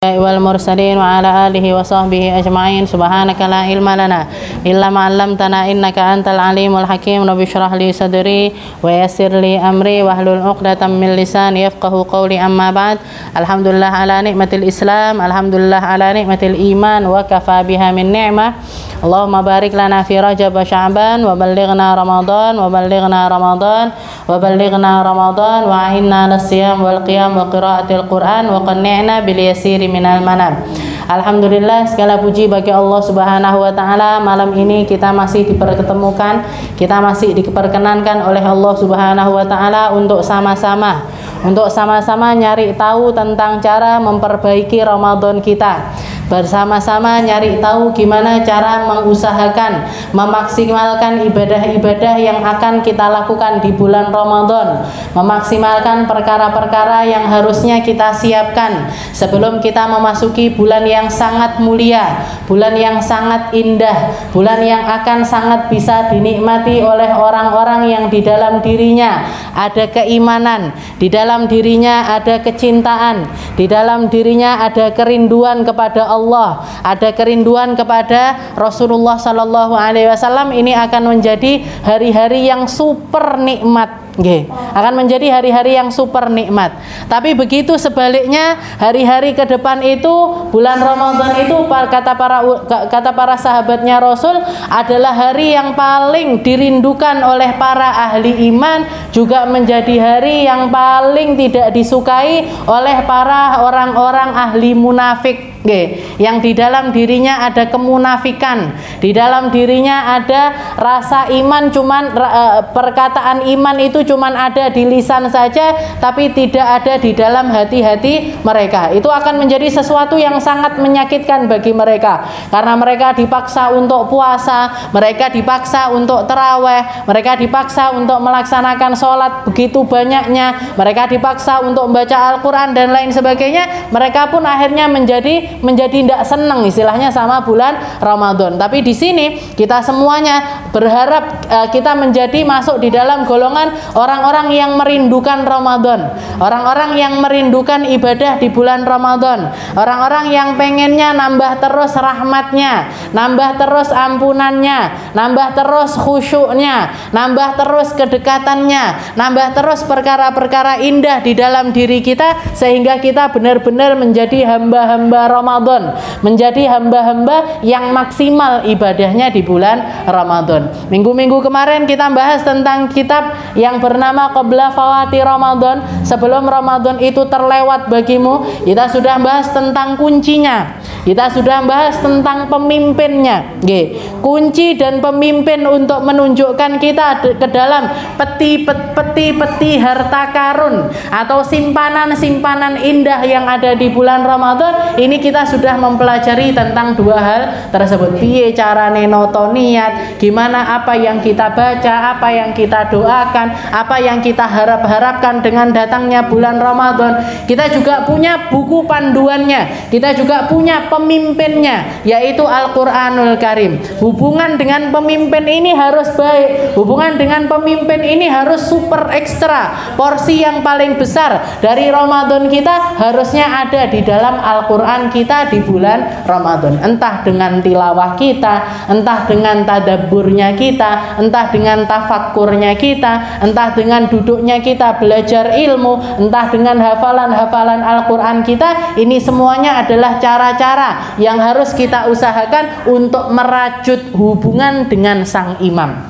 الأنبياء والمرسلين وعلى آله وصحبه أجمعين. سبحانك لا علم لنا إلا ما علمتنا إنك أنت العليم الحكيم. رب اشرح لي صدري ويسر لي أمري واحلل عقدة من لساني يفقهوا قولي. أما بعد. Alhamdulillah ala nikmatil Islam, alhamdulillah ala nikmatil iman, wa kafa biha min ni'mah. Allahumma barik lana fi Rajab wa Sya'ban wa ballighna Ramadan wa ballighna Ramadan wa ballighna Ramadan wa ahinna lis-siyam wal qiyam wa qiraatil Qur'an wa qanni'na bil yasiri minal manam. Alhamdulillah, segala puji bagi Allah Subhanahu wa taala. Malam ini kita masih dipertemukan, kita masih diperkenankan oleh Allah Subhanahu wa taala untuk sama-sama nyari tahu tentang cara memperbaiki Ramadan kita. Bersama-sama nyari tahu gimana cara mengusahakan memaksimalkan ibadah-ibadah yang akan kita lakukan di bulan Ramadan, memaksimalkan perkara-perkara yang harusnya kita siapkan sebelum kita memasuki bulan yang sangat mulia, bulan yang sangat indah, bulan yang akan sangat bisa dinikmati oleh orang-orang yang di dalam dirinya ada keimanan, di dalam dirinya ada kecintaan, di dalam dirinya ada kerinduan kepada Allah, ada kerinduan kepada Rasulullah Sallallahu Alaihi Wasallam. Ini akan menjadi hari-hari yang super nikmat. Akan menjadi hari-hari yang super nikmat. Tapi begitu sebaliknya, hari-hari ke depan itu, bulan Ramadan itu kata para sahabatnya Rasul adalah hari yang paling dirindukan oleh para ahli iman, juga menjadi hari yang paling tidak disukai oleh para orang-orang ahli munafik. Yang di dalam dirinya ada kemunafikan, di dalam dirinya ada rasa iman, cuman perkataan iman itu cuman ada di lisan saja, tapi tidak ada di dalam hati-hati mereka. Itu akan menjadi sesuatu yang sangat menyakitkan bagi mereka, karena mereka dipaksa untuk puasa, mereka dipaksa untuk taraweh, mereka dipaksa untuk melaksanakan sholat begitu banyaknya, mereka dipaksa untuk membaca Al-Quran dan lain sebagainya. Mereka pun akhirnya menjadi tidak senang istilahnya sama bulan Ramadan. Tapi di sini kita semuanya berharap kita menjadi masuk di dalam golongan orang-orang yang merindukan Ramadan, orang-orang yang merindukan ibadah di bulan Ramadan, orang-orang yang pengennya nambah terus rahmatnya, nambah terus ampunannya, nambah terus khusyuknya, nambah terus kedekatannya, nambah terus perkara-perkara indah di dalam diri kita, sehingga kita benar-benar menjadi hamba-hamba Ramadan, menjadi hamba-hamba yang maksimal ibadahnya di bulan Ramadan. Minggu-minggu kemarin kita bahas tentang kitab yang bernama Qabla Fawati Ramadan, sebelum Ramadan itu terlewat bagimu. Kita sudah bahas tentang kuncinya, kita sudah bahas tentang pemimpinnya. Kunci dan pemimpin untuk menunjukkan kita ke dalam peti harta karun atau simpanan-simpanan indah yang ada di bulan Ramadan. Ini kita sudah mempelajari tentang dua hal tersebut. Piye carane noto niat, gimana apa yang kita baca, apa yang kita doakan, apa yang kita harapkan dengan datangnya bulan Ramadan. Kita juga punya buku panduannya, kita juga punya pemimpinnya, yaitu Al-Quranul Karim. Hubungan dengan pemimpin ini harus baik, hubungan dengan pemimpin ini harus super ekstra. Porsi yang paling besar dari Ramadan kita harusnya ada di dalam Al-Quran kita di bulan Ramadan. Entah dengan tilawah kita, entah dengan tadabburnya kita, entah dengan tafakkurnya kita, entah dengan duduknya kita belajar ilmu, entah dengan hafalan-hafalan Al-Quran kita. Ini semuanya adalah cara-cara yang harus kita usahakan untuk merajut hubungan dengan sang imam,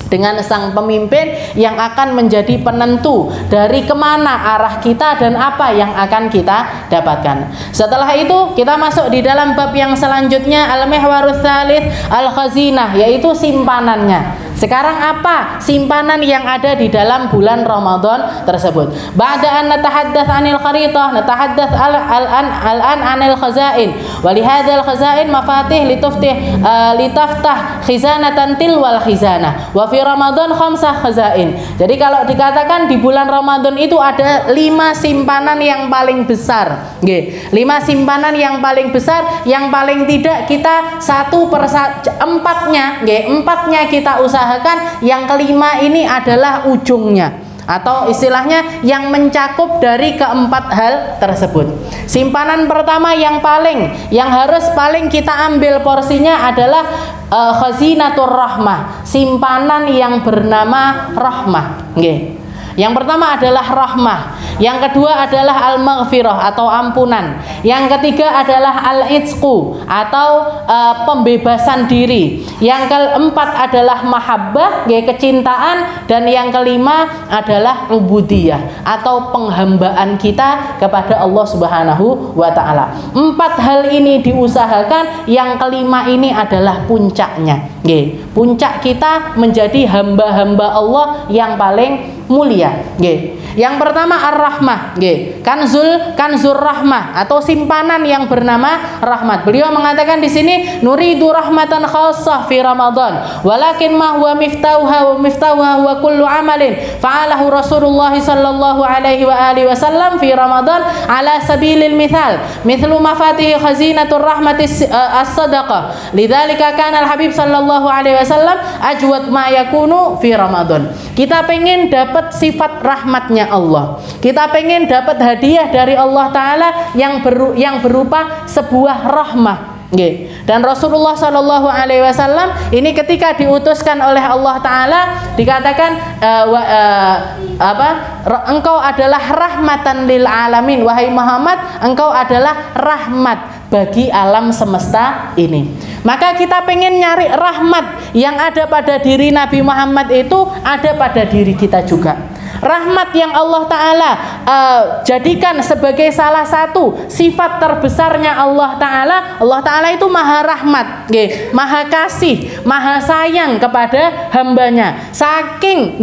dengan sang pemimpin yang akan menjadi penentu dari kemana arah kita dan apa yang akan kita dapatkan. Setelah itu kita masuk di dalam bab yang selanjutnya, al-mihwarus tsalits al-khazinah, yaitu simpanannya. Sekarang apa simpanan yang ada di dalam bulan Ramadan tersebut? Ba'da an natahaddath 'anil kharitah, natahaddath al-an 'anil khazain. Wa li hadzal khazain mafatih litaftah khizanatan tilwal khizanah. Wa fi Ramadan khamsah khazain. Jadi kalau dikatakan di bulan Ramadan itu ada 5 simpanan yang paling besar. 5 simpanan yang paling besar, yang paling tidak kita 1/4-nya, 4-nya kita usahakan, yang kelima ini adalah ujungnya. atau istilahnya yang mencakup dari keempat hal tersebut. Simpanan pertama yang harus paling kita ambil porsinya adalah khazinatur rahmah, simpanan yang bernama rahmah. Nggih. Yang pertama adalah rahmah, yang kedua adalah al-maghfirah atau ampunan, yang ketiga adalah al-itqu atau pembebasan diri, yang keempat adalah mahabbah, kecintaan, dan yang kelima adalah ubudiyah atau penghambaan kita kepada Allah Subhanahu wa taala. 4 hal ini diusahakan, yang kelima ini adalah puncaknya. Puncak kita menjadi hamba-hamba Allah yang paling mulia. Yang pertama ar-rahmah, kanzur rahmah atau simpanan yang bernama rahmat. Beliau mengatakan di sini nuridu rahmatan khassah fi Ramadan, walakin ma huwa miftahuha wa kullu amalin fa'alahu Rasulullah sallallahu alaihi wa alihi wasallam fi Ramadan ala sabilil mithal, mithlu mafatih khazinatur rahmati as-sadaqah. Lidzalika kana al-habib sallallahu alaihi wasallam ajwad ma yakunu fi Ramadan. Kita pengen dapat sifat rahmatnya Allah, kita pengen dapat hadiah dari Allah Ta'ala yang berupa sebuah rahmah. Dan Rasulullah Shallallahu Alaihi Wasallam ini ketika diutuskan oleh Allah Ta'ala dikatakan engkau adalah rahmatan lil alamin, wahai Muhammad, engkau adalah rahmat bagi alam semesta ini. Maka kita pengen nyari rahmat yang ada pada diri Nabi Muhammad itu ada pada diri kita juga. Rahmat yang Allah Ta'ala jadikan sebagai salah satu sifat terbesarnya Allah Ta'ala. Allah Ta'ala itu maha rahmat, maha kasih, maha sayang kepada hambanya. Saking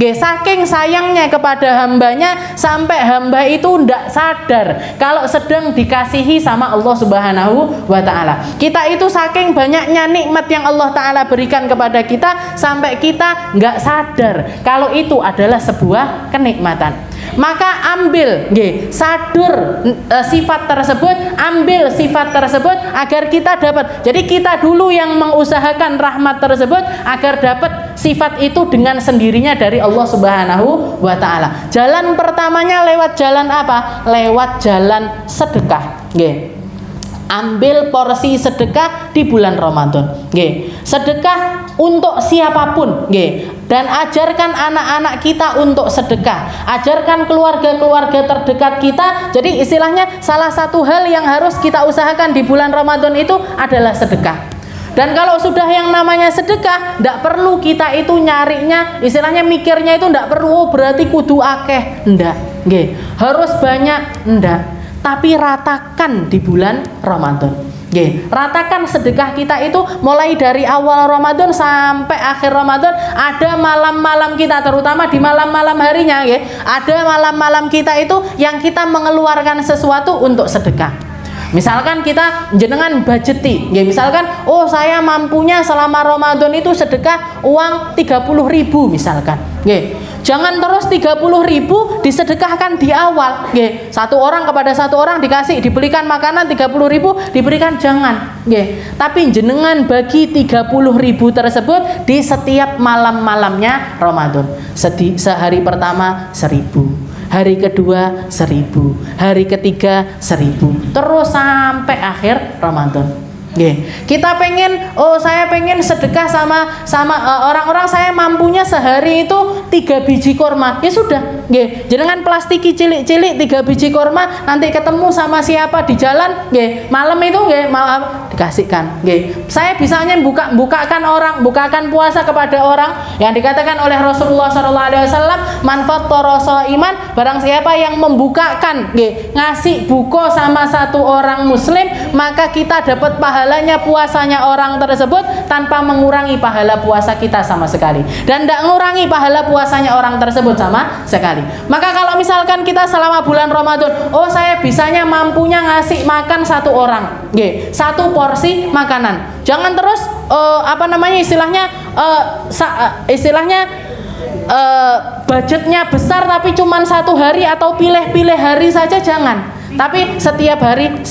sayangnya kepada hambanya sampai hamba itu tidak sadar kalau sedang dikasihi sama Allah Subhanahu wa Ta'ala. Kita itu saking banyaknya nikmat yang Allah Ta'ala berikan kepada kita sampai kita nggak sadar kalau itu adalah sebuah kenikmatan. Maka ambil sifat tersebut agar kita dapat. Jadi kita dulu yang mengusahakan rahmat tersebut agar dapat sifat itu dengan sendirinya dari Allah Subhanahu wa Ta'ala. Jalan pertamanya lewat jalan apa? Lewat jalan sedekah. Ambil porsi sedekah di bulan Ramadan. Sedekah untuk siapapun. Dan ajarkan anak-anak kita untuk sedekah. Ajarkan keluarga-keluarga terdekat kita. Jadi istilahnya salah satu hal yang harus kita usahakan di bulan Ramadan itu adalah sedekah. Dan kalau sudah yang namanya sedekah, tidak perlu kita itu nyarinya, istilahnya mikirnya itu tidak perlu berarti kudu akeh, ndak. Harus banyak, ndak. Tapi ratakan di bulan Ramadan. Ratakan sedekah kita itu mulai dari awal Ramadan sampai akhir Ramadan. Ada malam-malam kita, terutama di malam-malam harinya, ada malam-malam kita itu yang kita mengeluarkan sesuatu untuk sedekah. Misalkan kita jenengan budgeti, misalkan saya mampunya selama Ramadan itu sedekah uang 30.000 misalkan. Jangan terus 30.000 disedekahkan di awal. Satu orang kepada satu orang dibelikan makanan 30.000 diberikan, jangan. Tapi jenengan bagi 30.000 tersebut di setiap malam-malamnya Ramadan. Sehari pertama 1.000. Hari kedua 1.000, hari ketiga 1.000, terus sampai akhir Ramadan. Kita pengen, saya pengen sedekah sama orang-orang, saya mampunya sehari itu 3 biji kurma. Ya sudah, jangan plastiki cilik-cilik 3 biji kurma, nanti ketemu sama siapa di jalan, malam itu dikasihkan. Saya bisanya bukakan puasa kepada orang yang dikatakan oleh Rasulullah SAW, man fattara shaiman, barang siapa yang membukakan, ngasih buka sama satu orang muslim, maka kita dapat pahalanya puasanya orang tersebut tanpa mengurangi pahala puasa kita sama sekali, dan tidak mengurangi pahala puasanya orang tersebut sama sekali. Maka kalau misalkan kita selama bulan Ramadan, saya bisanya mampunya ngasih makan satu orang, satu porsi makanan, jangan terus budgetnya besar tapi cuman satu hari atau pilih-pilih hari saja, jangan. Tapi setiap hari 1,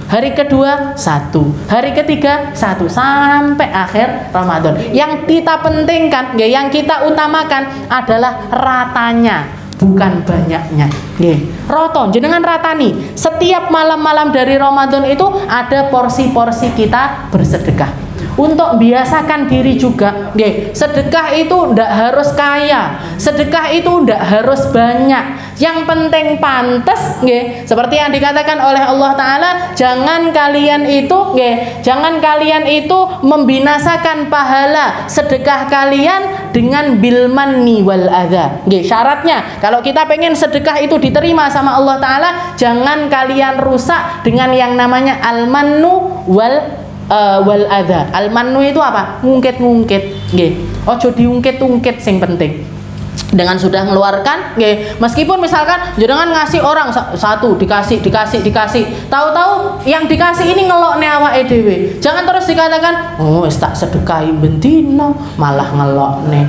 hari kedua 1, hari ketiga 1 sampai akhir Ramadan. Yang kita pentingkan, yang kita utamakan adalah ratanya, bukan banyaknya. Nggih. Roto jenengan ratani, setiap malam-malam dari Ramadan itu ada porsi-porsi kita bersedekah. Untuk biasakan diri juga, nggih. Sedekah itu ndak harus kaya, sedekah itu ndak harus banyak. Yang penting pantas, nggih. Seperti yang dikatakan oleh Allah Taala, jangan kalian itu, nggih, jangan kalian itu membinasakan pahala sedekah kalian dengan bil manni wal adza. Nggih, syaratnya kalau kita pengen sedekah itu diterima sama Allah Taala, jangan kalian rusak dengan yang namanya al mannu wal adza. Al mannu itu apa? Ngungkit-ngungkit, nggih. Ojo diungkit-ungkit sing penting. Dengan sudah mengeluarkan, nggih, meskipun misalkan jenengan ngasih orang satu dikasih, tahu-tahu yang dikasih ini ngelokne awake dhewe. Jangan terus dikatakan, "Oh, wis tak sedekahi bendino, malah ngelokne.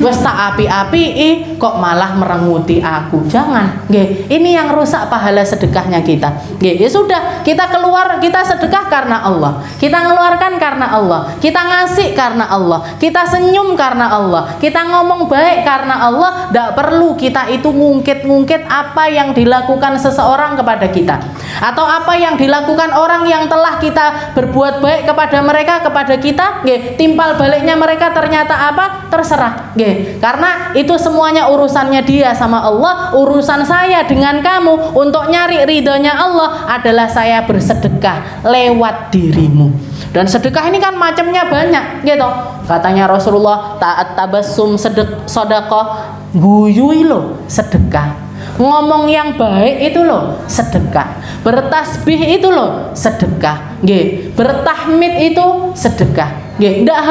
Wis tak api-apii kok malah merenguti aku." Jangan, nggih. Ini yang rusak pahala sedekahnya kita. Nggih, ya sudah, kita keluar, kita sedekah karena Allah. Kita ngeluarkan karena Allah. Kita ngasih karena Allah. Kita senyum karena Allah. Kita ngomong baik karena Allah. Tidak perlu kita itu ngungkit-ngungkit apa yang dilakukan seseorang kepada kita, atau apa yang dilakukan orang yang telah kita berbuat baik kepada mereka, kepada kita, nggih, timpal baliknya mereka ternyata apa? Terserah, nggih. Karena itu semuanya urusannya dia sama Allah. Urusan saya dengan kamu untuk nyari ridhonya Allah adalah saya bersedekah lewat dirimu. Dan sedekah ini kan macamnya banyak, gitu. Katanya Rasulullah, taat tabassum sedekah, guyui lo sedekah, ngomong yang baik itu loh sedekah, bertasbih itu loh sedekah, nggih, bertahmid itu sedekah. Nggih, ndak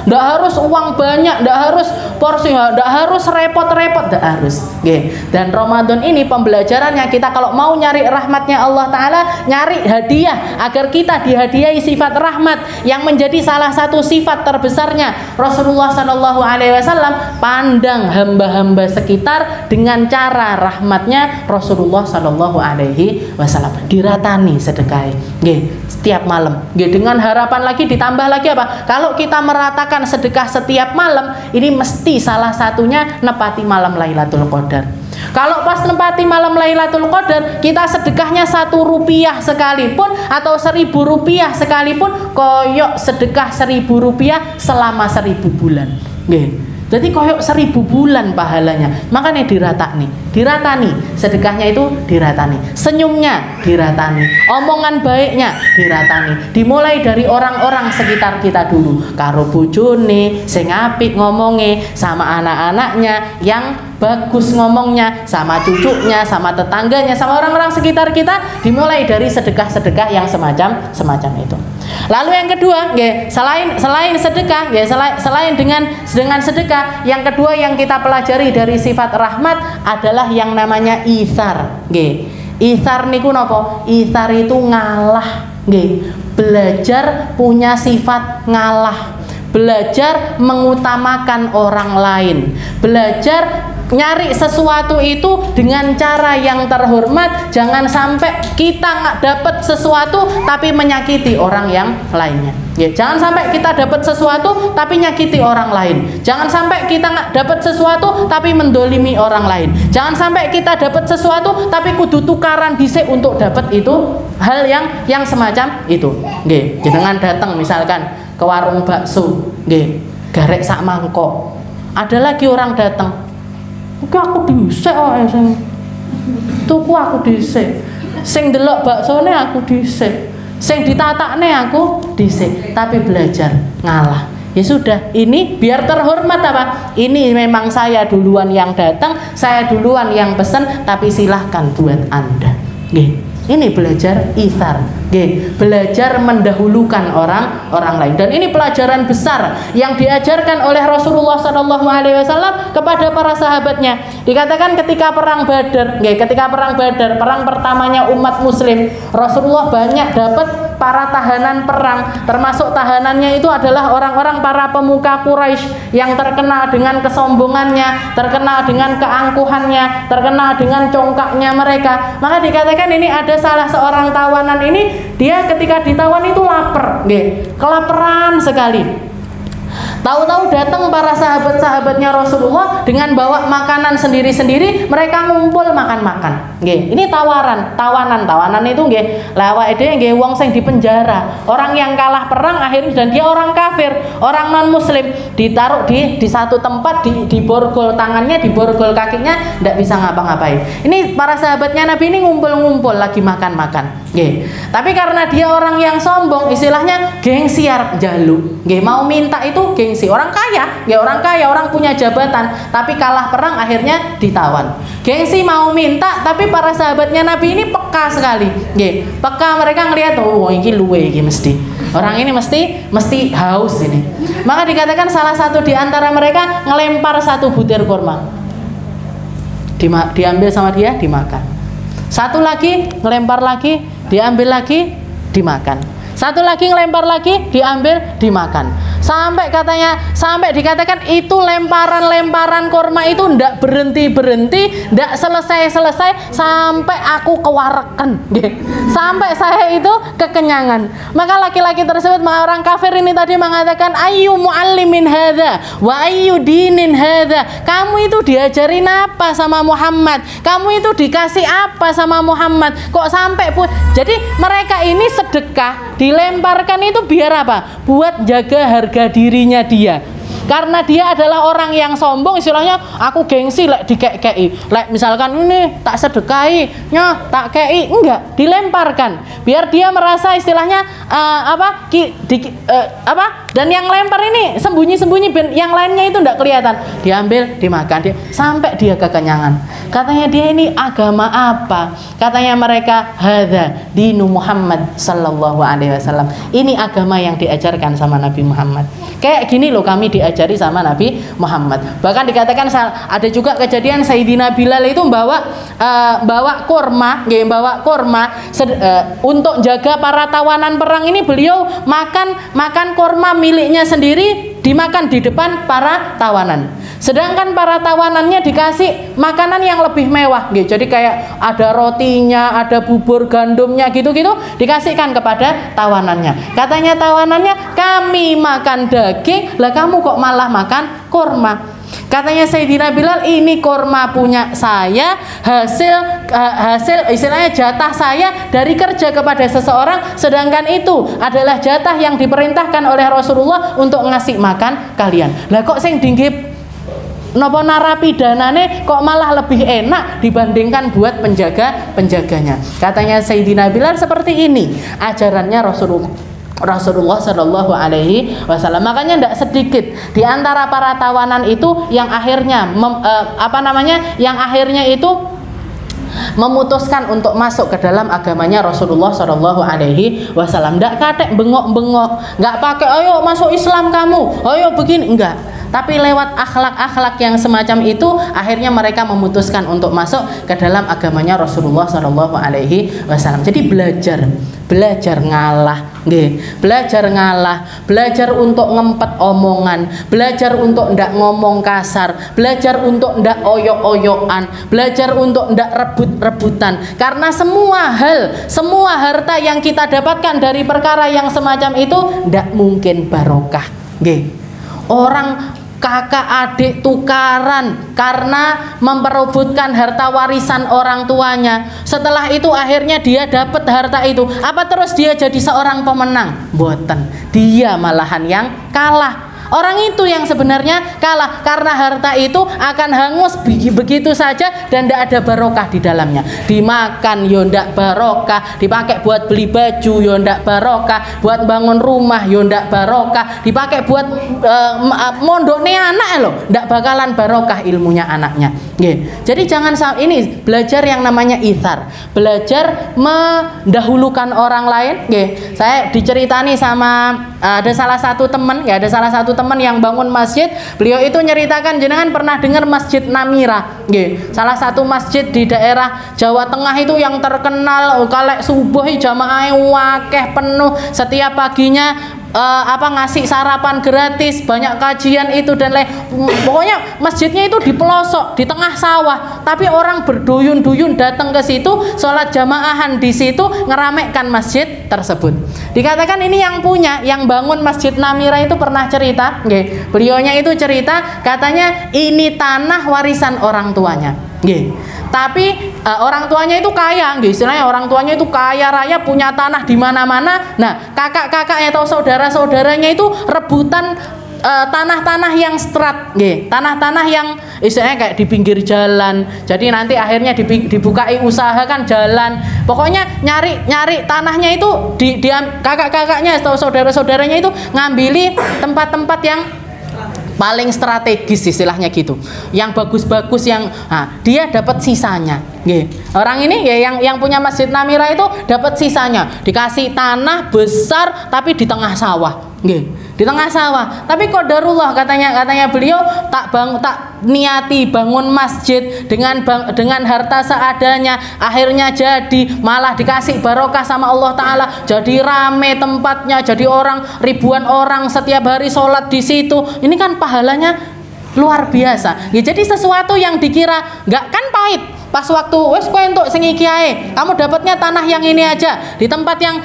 harus uang banyak, ndak harus porsi, ndak harus repot-repot, ndak harus. Nggih. Dan Ramadan ini pembelajarannya kita kalau mau nyari rahmatnya Allah Taala, nyari hadiah agar kita dihadiahi sifat rahmat yang menjadi salah satu sifat terbesarnya Rasulullah Shallallahu Alaihi Wasallam. Pandang hamba-hamba sekitar dengan cara rahmatnya Rasulullah Shallallahu Alaihi Wasallam. Diratani sedekah, nggih, setiap malam. Nggih, dengan harapan lagi ditambah lagi apa? Kalau kita meratakan sedekah setiap malam, ini mesti salah satunya nepati malam Lailatul Qadar. Kalau pas nepati malam Lailatul Qadar, kita sedekahnya Rp1 sekalipun atau Rp1.000 sekalipun, koyok sedekah Rp1.000 selama 1000 bulan. Nggih. Jadi koyok 1000 bulan pahalanya. Makanya diratani, sedekahnya itu diratani, senyumnya diratani, omongan baiknya diratani. Dimulai dari orang-orang sekitar kita dulu, karo bojone sing apik ngomongnya, sama anak-anaknya yang bagus ngomongnya, sama cucunya, sama tetangganya, sama orang-orang sekitar kita. Dimulai dari sedekah-sedekah yang semacam itu. Lalu yang kedua, nggih, selain sedekah, nggih, selain dengan sedekah, yang kedua yang kita pelajari dari sifat rahmat adalah yang namanya itsar, nggih. Itsar niku napa? Itsar itu ngalah, nggih. Belajar punya sifat ngalah, belajar mengutamakan orang lain, belajar nyari sesuatu itu dengan cara yang terhormat. Jangan sampai kita nggak dapat sesuatu tapi menyakiti orang yang lainnya. Ya, jangan sampai kita dapat sesuatu tapi nyakiti orang lain. Jangan sampai kita nggak dapat sesuatu tapi mendolimi orang lain. Jangan sampai kita dapat sesuatu tapi kudu tukaran dhisik untuk dapat itu hal yang semacam itu. Nggih, jenengan datang misalkan ke warung bakso, nggih, garek sak mangkok. Ada lagi orang datang, "Oke, aku dhisik kok sing tuku aku dhisik. Sing delok baksone aku dhisik. Sing ditatakne aku dhisik." Tapi belajar ngalah. Ya sudah, ini biar terhormat apa? Ini memang saya duluan yang datang, saya duluan yang pesen, tapi silahkan buat Anda. Nggih. Ini belajar itsar, belajar mendahulukan orang lain. Dan ini pelajaran besar yang diajarkan oleh Rasulullah SAW kepada para sahabatnya. Dikatakan ketika perang Badar, perang pertamanya umat Muslim, Rasulullah banyak dapat para tahanan perang. Termasuk tahanannya itu adalah orang-orang para pemuka Quraisy yang terkenal dengan kesombongannya, terkenal dengan keangkuhannya, terkenal dengan congkaknya mereka. Maka dikatakan ini ada salah seorang tawanan ini, dia ketika ditawan itu lapar, kelaparan sekali. Tahu-tahu datang para sahabat-sahabatnya Rasulullah dengan bawa makanan sendiri-sendiri, mereka ngumpul makan-makan. Nggih, ini tawanan itu nggih. Lah awake dhewe nggih wong sing dipenjara, orang yang kalah perang akhirnya, dan dia orang kafir, orang non muslim, ditaruh di satu tempat, diborgol tangannya, diborgol kakinya, ndak bisa ngapa-ngapain. Ini para sahabatnya Nabi ini ngumpul-ngumpul lagi makan-makan. Nggih. Tapi karena dia orang yang sombong, istilahnya gengsi arep njaluk. Nggih, mau minta itu gengsi. Orang kaya, ya orang kaya, orang punya jabatan, tapi kalah perang akhirnya ditawan. Gengsi mau minta, tapi para sahabatnya Nabi ini peka sekali. Nggih, peka, mereka ngelihat, oh ini luwe iki mesti. Orang ini mesti haus ini. Maka dikatakan salah satu di antara mereka ngelempar satu butir kurma. Diambil sama dia, dimakan. Satu lagi ngelempar lagi, diambil lagi, dimakan. Satu lagi ngelempar lagi, diambil, dimakan. Sampai dikatakan itu lemparan kurma itu ndak berhenti, ndak selesai sampai aku kewareken. Sampai saya itu kekenyangan. Maka laki-laki tersebut, orang kafir ini tadi mengatakan, ayyu muallimin hadza wa ayyu dinin hadza. Kamu itu diajarin apa sama Muhammad? Kamu itu dikasih apa sama Muhammad? Kok sampai jadi mereka ini sedekah dilemparkan itu biar apa? Buat jaga harga dirinya dia. Karena dia adalah orang yang sombong, istilahnya aku gengsi lek dikei, lek misalkan ini tak sedekahi, tak kei, enggak, dilemparkan biar dia merasa istilahnya dan yang lempar ini sembunyi-sembunyi, yang lainnya itu enggak kelihatan, diambil, dimakan, sampai dia kekenyangan. Katanya dia ini agama apa? Katanya mereka, hadza dinu Muhammad sallallahu alaihi wasallam. Ini agama yang diajarkan sama Nabi Muhammad. Kayak gini loh kami diajari sama Nabi Muhammad. Bahkan dikatakan ada juga kejadian Sayyidina Bilal itu bawa kurma untuk jaga para tawanan perang ini. Beliau makan kurma miliknya sendiri, dimakan di depan para tawanan. Sedangkan para tawanannya dikasih makanan yang lebih mewah, gitu. Jadi kayak ada rotinya, ada bubur gandumnya, gitu-gitu dikasihkan kepada tawanannya. Katanya tawanannya, kami makan daging, lah kamu kok malah makan kurma. Katanya Sayyidina Bilal, ini kurma punya saya, hasil istilahnya jatah saya dari kerja kepada seseorang, sedangkan itu adalah jatah yang diperintahkan oleh Rasulullah untuk ngasih makan kalian. Lah kok sing dinggip nopo narapidanane kok malah lebih enak dibandingkan buat penjaganya. Katanya Sayyidina Bilal, seperti ini ajarannya Rasulullah Shallallahu Alaihi Wasallam. Makanya tidak sedikit di antara para tawanan itu yang akhirnya itu memutuskan untuk masuk ke dalam agamanya Rasulullah Shallallahu Alaihi Wasallam. Tidak katek bengok-bengok, nggak pakai ayo masuk Islam kamu, ayo begini, enggak. Tapi lewat akhlak-akhlak yang semacam itu akhirnya mereka memutuskan untuk masuk ke dalam agamanya Rasulullah Shallallahu Alaihi Wasallam. Jadi belajar ngalah, belajar untuk ngempet omongan, belajar untuk ndak ngomong kasar, belajar untuk ndak oyok-oyokan, belajar untuk ndak rebut-rebutan. Karena semua harta yang kita dapatkan dari perkara yang semacam itu ndak mungkin barokah. Orang kakak adik tukaran karena memperebutkan harta warisan orang tuanya. Setelah itu akhirnya dia dapat harta itu. Apa terus dia jadi seorang pemenang? Boten. Dia malahan yang kalah. Orang itu yang sebenarnya kalah karena harta itu akan hangus begitu saja dan tidak ada barokah di dalamnya. Dimakan yo ndak barokah, dipakai buat beli baju yo ndak barokah, buat bangun rumah yo ndak barokah, dipakai buat mondokne anak loh, ndak bakalan barokah ilmunya anaknya. Jadi jangan ini belajar yang namanya ithar, belajar mendahulukan orang lain. Saya diceritani sama ada salah satu teman yang bangun masjid. Beliau itu nyeritakan, jenengan pernah dengar Masjid Namira? Salah satu masjid di daerah Jawa Tengah itu yang terkenal, kalek subuh jamaah wakeh penuh, setiap paginya ngasih sarapan gratis, banyak kajian itu dan lain. Pokoknya masjidnya itu di pelosok, di tengah sawah, tapi orang berduyun-duyun datang ke situ, sholat jamaahan di situ, ngeramaikan masjid tersebut. Dikatakan ini yang punya, yang bangun Masjid Namira itu pernah cerita, beliaunya itu cerita, katanya ini tanah warisan orang tuanya. Tapi orang tuanya itu kaya, istilahnya orang tuanya itu kaya raya, punya tanah di mana-mana. Nah, kakak-kakaknya atau saudara-saudaranya itu rebutan tanah-tanah yang strat, tanah-tanah yang istilahnya kayak di pinggir jalan. Jadi nanti akhirnya dibukai usaha kan jalan. Pokoknya nyari tanahnya itu di kakak-kakaknya atau saudara-saudaranya itu ngambili tempat-tempat yang paling strategis istilahnya gitu, yang bagus-bagus, yang dia dapat sisanya. Orang ini yang punya Masjid Namira itu dapat sisanya, dikasih tanah besar tapi di tengah sawah. Di tengah sawah. Tapi qadarullah, katanya beliau tak niati bangun masjid dengan harta seadanya, akhirnya jadi, malah dikasih barokah sama Allah Ta'ala, jadi rame tempatnya, jadi ribuan orang setiap hari sholat di situ. Ini kan pahalanya luar biasa. Jadi sesuatu yang dikira nggak kan pahit, pas waktu wes kowe entuk sing iki ae, kamu dapatnya tanah yang ini aja, di tempat yang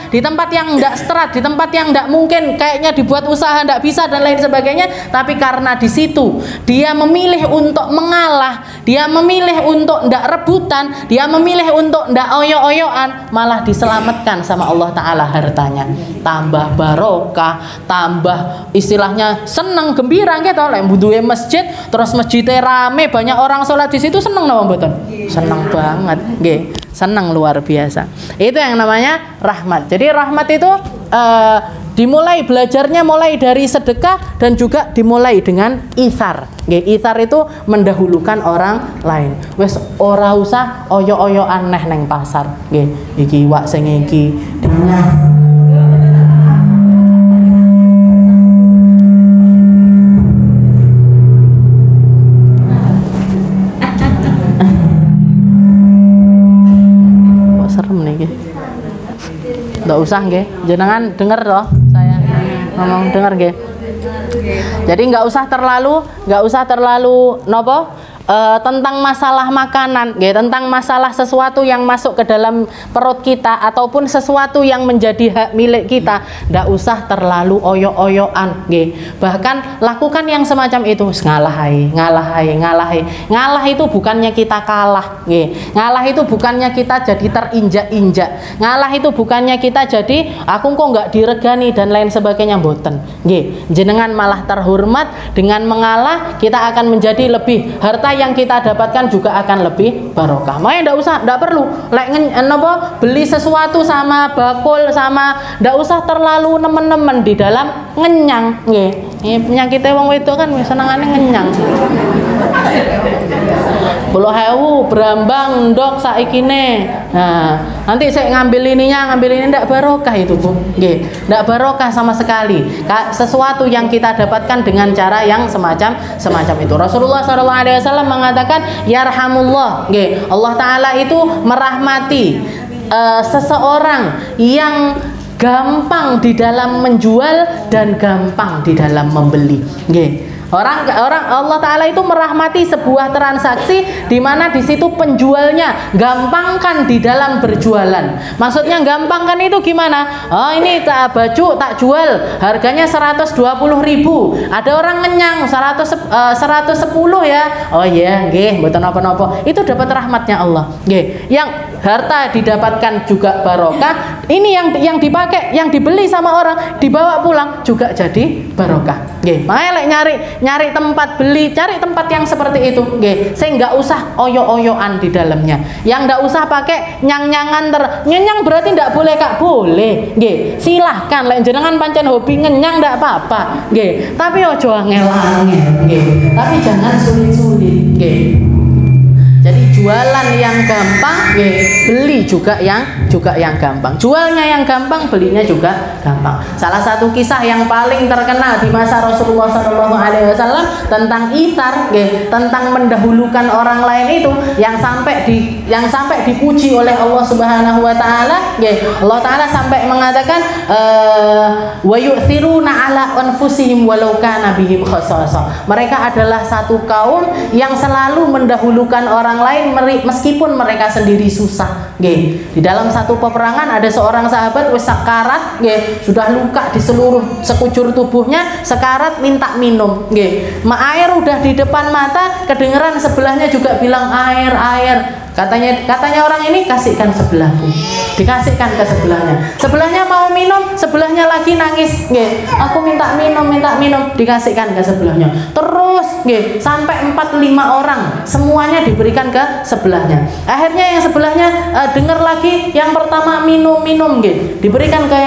enggak strat, di tempat yang enggak mungkin kayaknya dibuat usaha enggak bisa dan lain sebagainya. Tapi karena di situ dia memilih untuk mengalah, dia memilih untuk enggak rebutan, dia memilih untuk enggak oyo-oyoan, malah diselamatkan sama Allah Ta'ala hartanya, tambah barokah, tambah istilahnya seneng gembira gitu. Lek mbuduhe masjid, terus masjidnya rame, banyak orang sholat di situ, seneng napa mboten? Senang banget, senang luar biasa. Itu yang namanya rahmat. Jadi rahmat itu dimulai, belajarnya mulai dari sedekah dan juga dimulai dengan ithar. Ithar itu mendahulukan orang lain. Wes ora usah oyo-oyo aneh neng pasar. Iki wak sing iki dinya. Nggak usah jenengan denger loh saya ngomong, denger jadi nggak usah terlalu nopo tentang masalah makanan, tentang masalah sesuatu yang masuk ke dalam perut kita ataupun sesuatu yang menjadi hak milik kita. Nggak usah terlalu oyo-oyoan, bahkan lakukan yang semacam itu. Ngalah itu bukannya kita kalah, ngalah itu bukannya kita jadi terinjak-injak, ngalah itu bukannya kita jadi aku kok nggak diregani dan lain sebagainya, mboten. Jenengan malah terhormat dengan mengalah. Kita akan menjadi lebih, harta yang kita dapatkan juga akan lebih barokah. Makanya ndak perlu beli sesuatu sama bakul sama, ndak usah terlalu nemen-nemen di dalam ngenyang. Penyakitnya wong itu kan senengane ngenyang. 10.000 berambang ndok saikine. Nah, nanti saya ngambil ini ndak barokah itu, Bu. Ndak barokah sama sekali. Sesuatu yang kita dapatkan dengan cara yang semacam itu. Rasulullah SAW mengatakan yarhamullah. Allah Ta'ala itu merahmati seseorang yang gampang di dalam menjual dan gampang di dalam membeli. Orang Allah Ta'ala itu merahmati sebuah transaksi di mana di situ penjualnya gampangkan di dalam berjualan. Maksudnya gampangkan itu gimana? Oh, ini baju tak jual harganya 120.000. Ada orang ngenyang 110 ya. Oh iya, mboten napa-napa. Itu dapat rahmatnya Allah. Yang harta didapatkan juga barokah. Ini yang dipakai, yang dibeli sama orang, dibawa pulang juga jadi barokah. Makanya nyari tempat beli, cari tempat yang seperti itu, saya nggak usah oyo-oyoan di dalamnya, yang nggak usah pakai nyang-nyangan nyenyang berarti nggak boleh, Kak, boleh, silahkan, lek jenengan pancen hobi ngenyang nggak apa-apa, tapi ojo angel-angel, tapi jangan sulit-sulit, jadi jualan yang gampang, beli juga yang gampang. Jualnya yang gampang, belinya juga gampang. Salah satu kisah yang paling terkenal di masa Rasulullah SAW tentang itsar, tentang mendahulukan orang lain itu yang sampai dipuji oleh Allah Subhanahu wa taala. Allah taala sampai mengatakan wa yu'thiruna ala anfusihim walau kana bihim khasasah. Mereka adalah satu kaum yang selalu mendahulukan orang lain meskipun mereka sendiri susah. Di dalam satu peperangan ada seorang sahabat wis sekarat, sudah luka di seluruh sekujur tubuhnya, sekarat minta minum. Air udah di depan mata, kedengeran sebelahnya juga bilang air. Katanya orang ini, kasihkan sebelahku. Dikasihkan ke sebelahnya. Sebelahnya mau minum, sebelahnya lagi nangis. Aku minta minum. Dikasihkan ke sebelahnya. Terus, sampai 4-5 orang semuanya diberikan ke sebelahnya. Akhirnya yang sebelahnya dengar lagi, yang pertama minum. Diberikan ke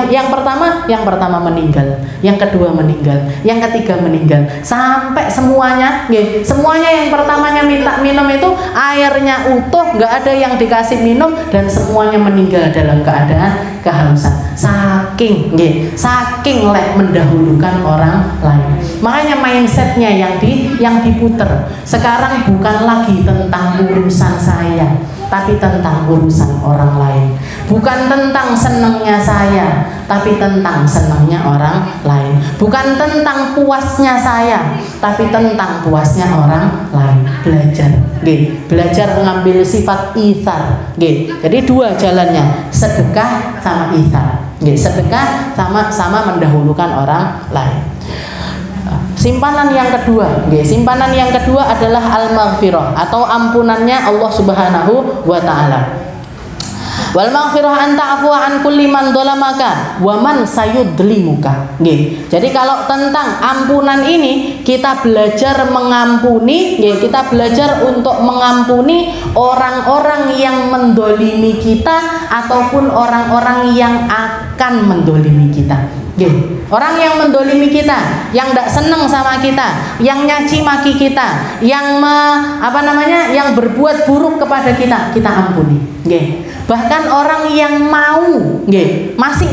yang pertama meninggal, yang kedua meninggal, yang ketiga meninggal. Sampai semuanya yang pertamanya minta minum itu airnya utuh, nggak ada yang dikasih minum, dan semuanya meninggal dalam keadaan kehausan. Saking mendahulukan orang lain. Makanya mindsetnya yang diputer sekarang bukan lagi tentang urusan saya, tapi tentang urusan orang lain. Bukan tentang senangnya saya, tapi tentang senangnya orang lain. Bukan tentang puasnya saya, tapi tentang puasnya orang lain. Belajar mengambil sifat itsar. Jadi dua jalannya, sedekah sama itsar. Sedekah sama mendahulukan orang lain. Simpanan yang kedua adalah al-maghfirah atau ampunannya Allah Subhanahu wa taala. Wal maghfirah an ta'fu an kulli man dhalamaka wa man sayudlimuka. Jadi kalau tentang ampunan ini kita belajar mengampuni, kita belajar untuk mengampuni orang-orang yang mendolimi kita ataupun orang-orang yang akan mendolimi kita. Orang yang mendolimi kita, yang tidak senang sama kita, yang nyaci maki kita, yang yang berbuat buruk kepada kita ampuni. Bahkan orang yang masih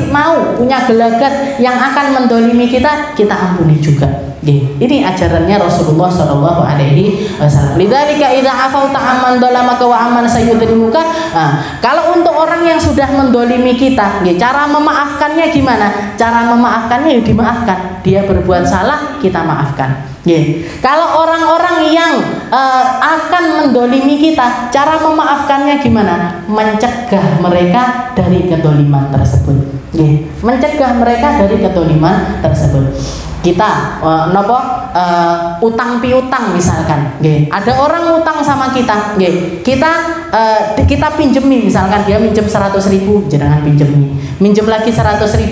mau punya gelagat yang akan mendolimi kita ampuni juga. Ini ajarannya Rasulullah Shallallahu Alaihi Wasallam. Lidzalika idza afauta amman dhalamaka wa amman sayudlimuka. Kalau untuk orang yang sudah mendolimi kita, cara memaafkannya gimana? Cara memaafkannya dimaafkan. Dia berbuat salah, kita maafkan. Kalau orang-orang yang akan mendolimi kita, cara memaafkannya gimana? Mencegah mereka dari kedoliman tersebut. Mencegah mereka dari kedoliman tersebut. Kita utang piutang misalkan, ada orang utang sama kita, kita pinjemi, misalkan dia minjem 100.000, jangan pinjemi, minjem lagi 100.000,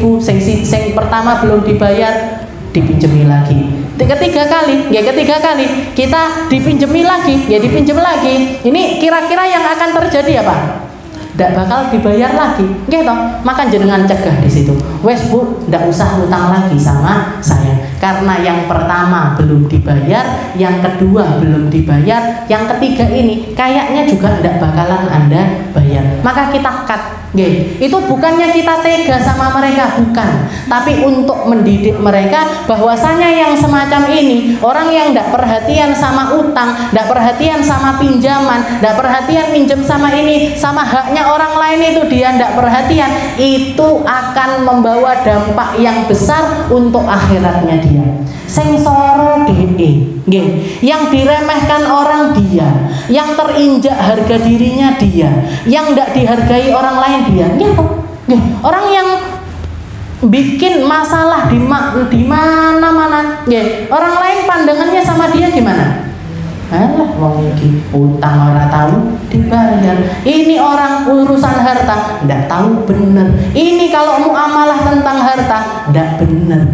sing pertama belum dibayar, dipinjemi lagi. Ketiga kali kita dipinjemi lagi, dipinjem lagi. Ini kira-kira yang akan terjadi apa? Tidak bakal dibayar lagi, maka jenengan cegah di situ. Wes bu, tidak usah utang lagi sama saya, karena yang pertama belum dibayar, yang kedua belum dibayar, yang ketiga ini kayaknya juga tidak bakalan Anda bayar. Maka kita cut. Itu bukannya kita tega sama mereka, bukan, tapi untuk mendidik mereka bahwasanya yang semacam ini, orang yang tidak perhatian sama utang, tidak perhatian sama pinjaman, tidak perhatian minjem sama ini, sama haknya orang lain, itu dia tidak perhatian, itu akan membawa dampak yang besar untuk akhiratnya dia. Sing soro yang diremehkan orang dia, yang terinjak harga dirinya dia, yang tidak dihargai orang lain dia. Orang yang bikin masalah di mana-mana, orang lain pandangannya sama dia gimana? Wong iki utang ora tahu dibayar. Ini orang urusan harta ndak tahu bener. Ini kalau muamalah tentang harta ndak bener.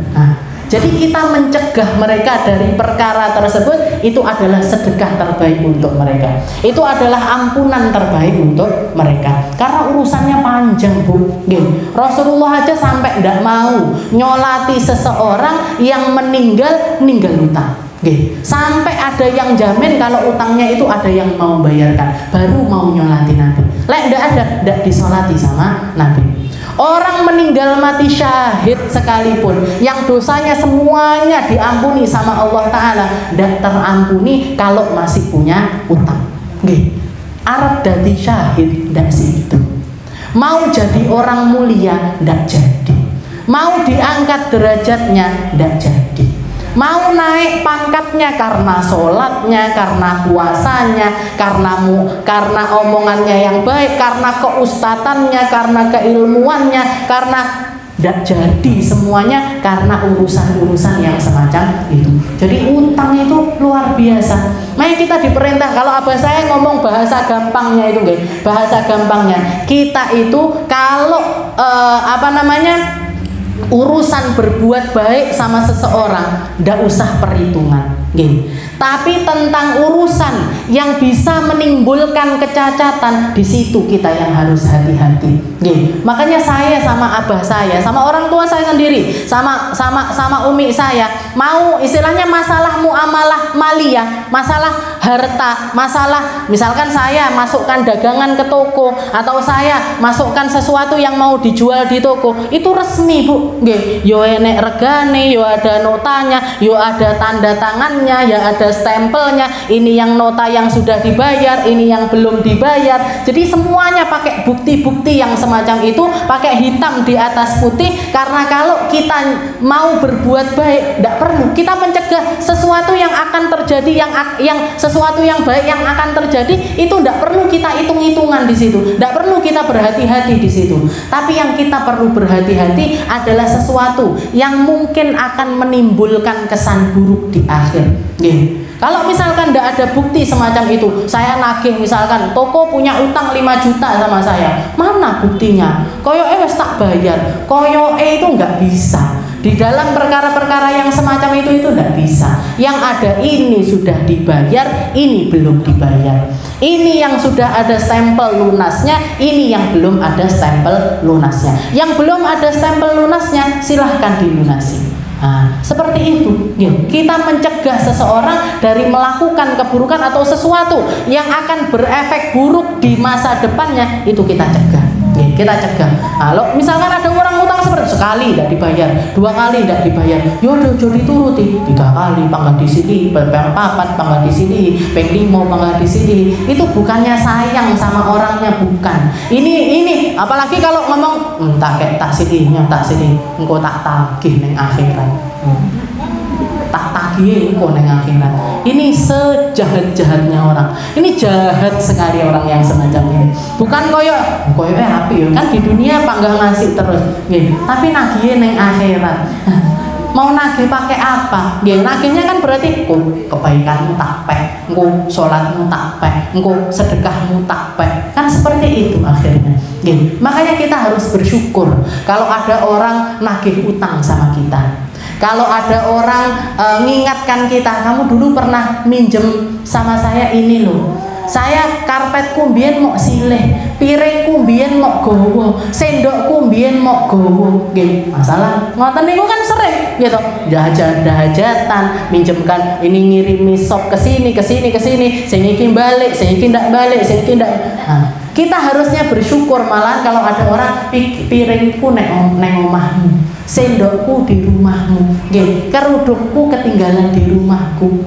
Jadi kita mencegah mereka dari perkara tersebut, itu adalah sedekah terbaik untuk mereka. Itu adalah ampunan terbaik untuk mereka. Karena urusannya panjang, Bu. Rasulullah aja sampai tidak mau nyolati seseorang yang meninggal utang. Sampai ada yang jamin kalau utangnya itu ada yang mau bayarkan, baru mau nyolati Nabi. Lek ndak ada, ndak disolati sama Nabi. Orang meninggal mati syahid sekalipun, yang dosanya semuanya diampuni sama Allah Ta'ala, ndak terampuni kalau masih punya utang. Arab dadi syahid ndak situ. Mau jadi orang mulia ndak jadi. Mau diangkat derajatnya ndak jadi. Mau naik pangkatnya karena sholatnya, karena puasanya, karena omongannya yang baik, karena keustatannya, karena keilmuannya, karena tidak jadi semuanya karena urusan-urusan yang semacam itu. Jadi utang itu luar biasa. Makanya kita diperintah, kalau abah saya ngomong bahasa gampangnya itu, bahasa gampangnya kita itu kalau urusan berbuat baik sama seseorang ndak usah perhitungan, tapi tentang urusan yang bisa menimbulkan kecacatan, di situ kita yang harus hati-hati. Makanya saya sama abah saya, sama orang tua saya sendiri, sama umi saya, mau istilahnya masalah muamalah maliyah, masalah harta, masalah misalkan saya masukkan dagangan ke toko atau saya masukkan sesuatu yang mau dijual di toko, itu resmi, Bu. Yo enek regane, yo ada notanya, yo ada tanda tangannya, ya ada stempelnya. Ini yang nota yang sudah dibayar, ini yang belum dibayar. Jadi semuanya pakai bukti-bukti yang semacam itu, pakai hitam di atas putih. Karena kalau kita mau berbuat baik, tidak perlu kita mencegah sesuatu yang akan terjadi, yang sesuatu yang baik yang akan terjadi itu tidak perlu kita hitung-hitungan di situ, tidak perlu kita berhati-hati di situ. Tapi yang kita perlu berhati-hati adalah sesuatu yang mungkin akan menimbulkan kesan buruk di akhir. Kalau misalkan tidak ada bukti semacam itu, saya nagih misalkan toko punya utang 5 juta sama saya, mana buktinya? Koyoke wis tak bayar, koyoke itu nggak bisa. Di dalam perkara-perkara yang semacam itu tidak bisa. Yang ada ini sudah dibayar, ini belum dibayar. Ini yang sudah ada stempel lunasnya, ini yang belum ada stempel lunasnya. Yang belum ada stempel lunasnya silahkan dilunasi. Seperti itu. Kita mencegah seseorang dari melakukan keburukan atau sesuatu yang akan berefek buruk di masa depannya, itu kita cegah. Kita cegah. Kalau misalkan ada orang utang seperti sekali tidak dibayar, 2 kali tidak dibayar, yaudah jadi turuti 3 kali, pangkat di sini, peng 4, pangkat di sini, peng 5, pangkat di sini. Itu bukannya sayang sama orangnya, bukan. Ini apalagi kalau ngomong tak sini, engkau tak tagih neng akhirat. Tak tagih engkau neng akhirat. Ini sejahat-jahatnya orang. Ini jahat sekali orang yang semacam ini. Bukan koyo api kan di dunia panggah ngasih terus. Tapi nagih neng akhirat. Mau nagih pakai apa? Nagihnya kan berarti kebaikanmu tak pek, engkau sholatmu tak pek, engkau sedekahmu tak pek. Kan seperti itu akhirnya. Makanya kita harus bersyukur kalau ada orang nagih utang sama kita. Kalau ada orang ngingatkan kita, kamu dulu pernah minjem sama saya ini loh, saya karpetku mbiyen mok silih, piringku mbiyen mok gowo, sendokku mbiyen mok gowo. Nggih, masalah ngoten niku kan sering gitu. Dahajatan, minjemkan ini, ngirimi sop ke sini, sing iki balik, sing iki ndak balik, sing iki ndak. Kita harusnya bersyukur malahan kalau ada orang piringku neng omahmu, sendokku di rumahmu, kerudungku ketinggalan di rumahmu,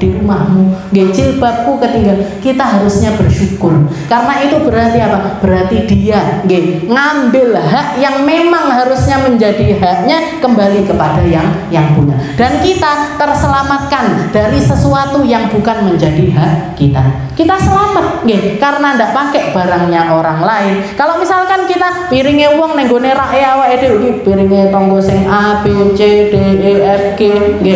jilbabku ketinggalan. Kita harusnya bersyukur. Karena itu berarti apa? Berarti dia ngambil hak yang memang harusnya menjadi haknya kembali kepada yang punya. Dan kita terselamatkan dari sesuatu yang bukan menjadi hak kita. Kita selamat karena ndak pakai barangnya orang lain. Kalau misalkan kita piringnya uang neng gone rae awake dhewe, piringnya tonggo sing A, B, C, D, E, F, G,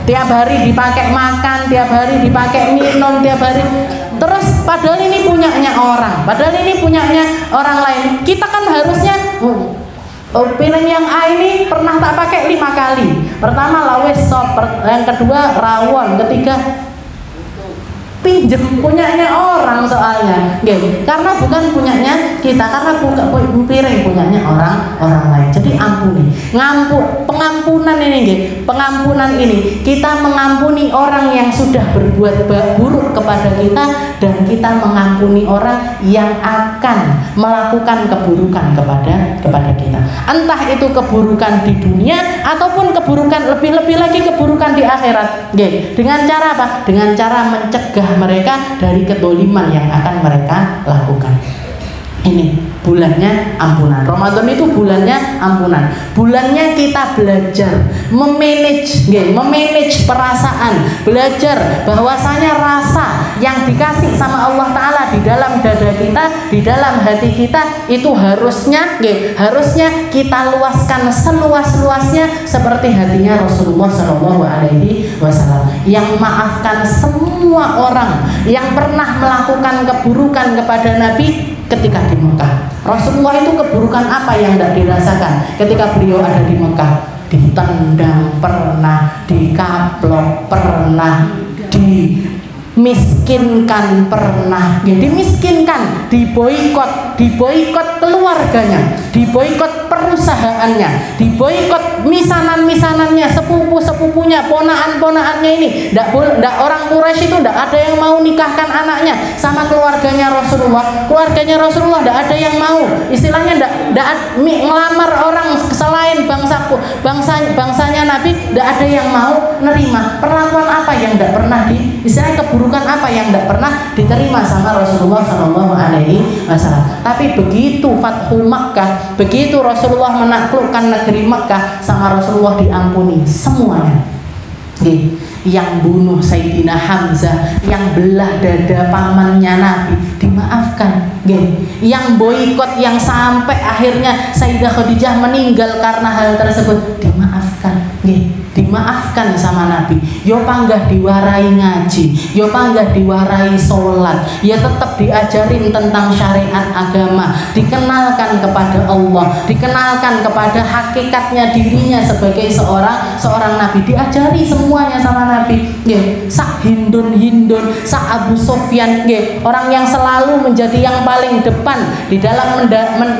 tiap hari dipakai makan, tiap hari dipakai minum, tiap hari. Terus padahal ini punyanya orang lain. Kita kan harusnya piring yang A ini pernah tak pakai 5 kali. Pertama lawes sop, yang kedua rawon, ketiga pinjem punyanya orang soalnya, karena bukan punyanya kita, karena piring punyanya orang lain. Jadi ampuni, pengampunan ini, pengampunan ini kita mengampuni orang yang sudah berbuat buruk kepada kita, dan kita mengampuni orang yang akan melakukan keburukan kepada kita. Entah itu keburukan di dunia ataupun keburukan lebih lagi keburukan di akhirat. Dengan cara apa? Dengan cara mencegah mereka dari kedoliman yang akan mereka lakukan. Ini bulannya ampunan. Ramadan itu bulannya ampunan. Bulannya kita belajar memanage perasaan, belajar bahwasanya rasa yang dikasih sama Allah Ta'ala di dalam dada kita, di dalam hati kita, itu harusnya kita luaskan seluas-luasnya seperti hatinya Rasulullah SAW, yang maafkan semua orang yang pernah melakukan keburukan kepada Nabi ketika di Mekah. Rasulullah itu keburukan apa yang tidak dirasakan ketika beliau ada di Mekah? Ditendang pernah, dikaplok pernah, dimiskinkan pernah, dimiskinkan, diboikot keluarganya, diboikot perusahaannya, diboikot misanan-misanannya, sepupu-sepupunya, ponaan-ponaannya. Ini ndak orang Quraisy itu ndak ada yang mau nikahkan anaknya sama keluarganya Rasulullah. Keluarganya Rasulullah ndak ada yang mau, istilahnya ndak ngelamar orang selain bangsanya Nabi, ndak ada yang mau nerima. Perlakuan apa yang ndak pernah istilahnya keburukan apa yang ndak pernah diterima sama Rasulullah SAW. Tapi begitu Fathu Makkah, begitu Rasulullah menaklukkan negeri Makkah, sama Rasulullah diampuni semuanya. Yang bunuh Sayyidina Hamzah, yang belah dada pamannya Nabi, dimaafkan. Yang boikot, yang sampai akhirnya Sayyidah Khadijah meninggal karena hal tersebut, dimaafkan. Dimaafkan sama Nabi. Yo panggah diwarai ngaji, yo panggah diwarai sholat, ya tetap diajarin tentang syariat agama, dikenalkan kepada Allah, dikenalkan kepada hakikatnya dirinya sebagai seorang Nabi, diajari semuanya sama Nabi. Sak Hindun, sak Abu Sufyan, orang yang selalu menjadi yang paling depan di dalam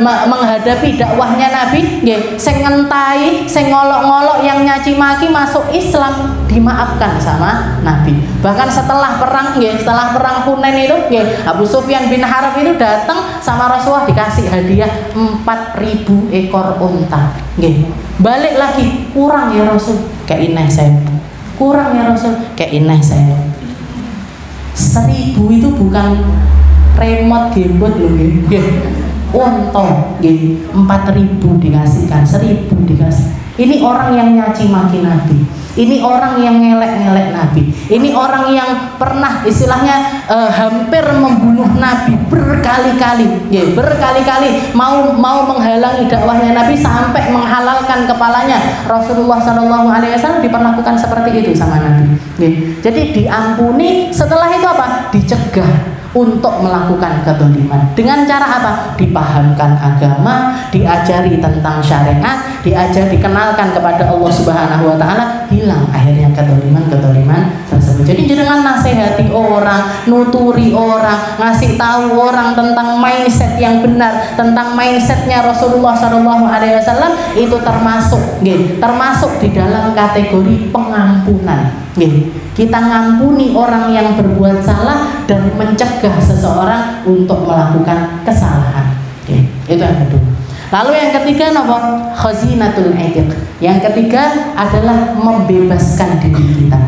menghadapi dakwahnya Nabi, sing ngentai, sing ngolok-ngolok, yang nyaci maki masuk Islam, dimaafkan sama Nabi. Bahkan setelah perang Hunain itu, Abu Sufyan bin Harb itu datang sama Rasulullah, dikasih hadiah 4.000 ekor unta. Balik lagi, kurang ya Rasul, kayak ineh saya. Kurang ya Rasul, kayak ineh saya. 1.000 itu bukan remote gamebot loh, unta, 4.000 dikasihkan, 1.000 dikasih. Ini orang yang nyaci maki Nabi, ini orang yang ngelek-ngelek Nabi, ini orang yang pernah istilahnya hampir membunuh Nabi berkali-kali, mau menghalangi dakwahnya Nabi sampai menghalalkan kepalanya. Rasulullah SAW diperlakukan seperti itu sama Nabi. Jadi diampuni, setelah itu apa? Dicegah untuk melakukan kezaliman. Dengan cara apa? Dipahamkan agama, diajari tentang syariat, dikenalkan kepada Allah Subhanahu wa Ta'ala, hilang akhirnya kezaliman tersebut. Jadi dengan nasihati orang, nuturi orang, ngasih tahu orang tentang mindset yang benar, tentang mindsetnya Rasulullah SAW, itu termasuk di dalam kategori pengampunan. Kita ngampuni orang yang berbuat salah dan mencegah seseorang untuk melakukan kesalahan. Itu yang kedua. Lalu yang ketiga apa? Khazinatul itiq. Yang ketiga adalah membebaskan diri kita.